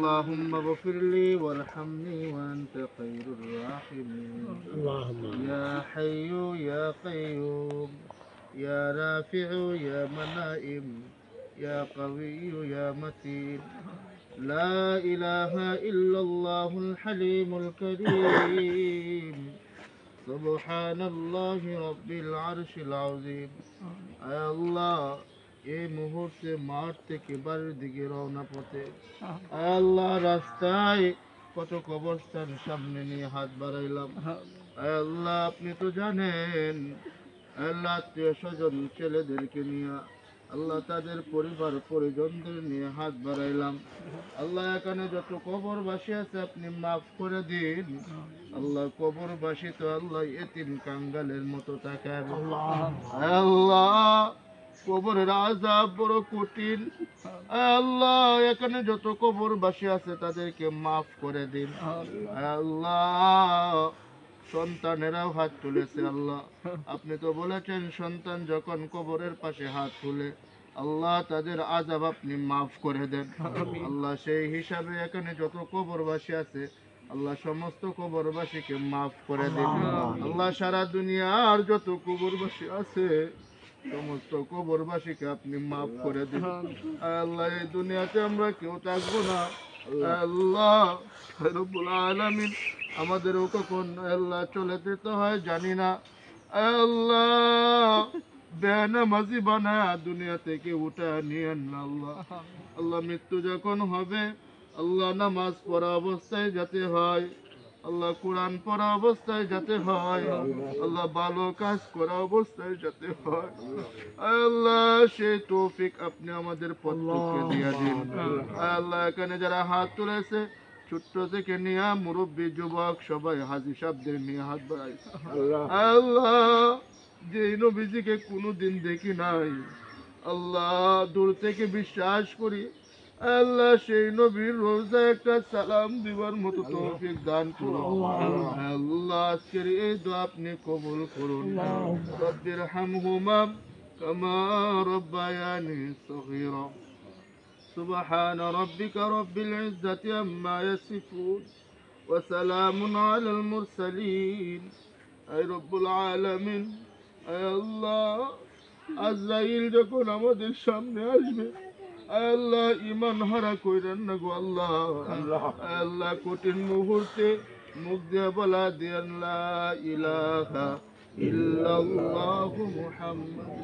اللهم اغفر لي وارحمني وأنت خير الراحمين. اللهم يا حي يا قيوم يا رافع يا منائم يا قوي يا متين. لا إله إلا الله الحليم الكريم. سبحان الله رب العرش العظيم. আয় আল্লাহ, এই মুহূর্তে মাঠ থেকে বাড়ির দিকে রওনা পথে আয় আল্লাহ রাস্তায় কত কবরস্থান সামনে নিয়ে হাত বাড়াইলাম। আয় আল্লাহ, আপনি তো জানেন আল্লাহ আত্মীয় স্বজন ছেলেদেরকে নিয়ে আল্লাহ তাদের পরিবার পরিজনদের নিয়ে হাত বাড়াইলাম। আল্লাহ এখানে যত কবরবাসী আছে আপনি মাফ করে দিন। আল্লাহ কবরবাসী তো আল্লাহ এতিম কাঙ্গালের মতো তাকায়। আল্লাহ কবরের আযাব বড় কঠিন। আল্লাহ এখানে যত কবরবাসী আছে তাদেরকে মাফ করে দিন। আল্লাহ সন্তানেরাও হাত তুলেছে আল্লাহ, আপনি তো বলেছেন সন্তান যখন কবরের পাশে হাত তুলে আল্লাহ তাদের আযাব আপনি মাফ করে দেন। আল্লাহ সেই হিসাবে এখানে যত কবরবাসী আছে আল্লাহ সমস্ত কবরবাসীকে মাফ করে দিন। আল্লাহ সারা দুনিয়ার যত কবরবাসী আছে সমস্ত কবরবাসীকে আপনি মাফ করে দিন। আল্লাহ এই দুনিয়াতে আমরা কেউ থাকবো না। আল্লাহ রব্বুল আলামিন আমাদেরও কখন আল্লাহ চলে যেতে হয় জানি না। আল্লাহ বেনামাজি বানায় দুনিয়া থেকে উঠা নিয়েন না আল্লাহ। আল্লাহ মৃত্যু যখন হবে আল্লাহ নামাজ পড়া অবস্থায় যাতে হয়, আল্লাহ কোরআন পড়া অবস্থায় যাতে হয়, আল্লাহ ভালো কাজ করা অবস্থায় যাতে হয়। আল্লাহ সেই তৌফিক আপনি আমাদের প্রত্যেককে দিয়ে দিন। আল্লাহ এখানে যারা হাত তুলেছে ছোট্ট থেকে নিয়ে মুরব্বী যুবক সবাই হাজী সাহেবদের নিয়ে হাত বাড়াইছে। আল্লাহ যে নবীজিকে কোনোদিন দেখি নাই, আল্লাহ দূর থেকে বিশ্বাস করি, আল্লাহ সেই নবীর রোজা একটা সালাম দিবার মতো তৌফিক দান করুন। আল্লাহ আজকের এই দোয়া আপনি কবুল করুন। রব্বির হামহুমা কামা রব্বায়ানি সগীরা। سبحان ربك رب العزة عما يصفون وسلام على المرسلين. أي رب العالمين أي الله আজরাইল যখন আমাদের সামনে আসবে আল্লাহ ইমান হারা কইরেন না গো আল্লাহ। আল্লাহ কঠিন মুহূর্তে মুখ দিয়ে বলা দিয়েন লা ইলাহা ইল্লাল্লাহু মুহাম্মাদ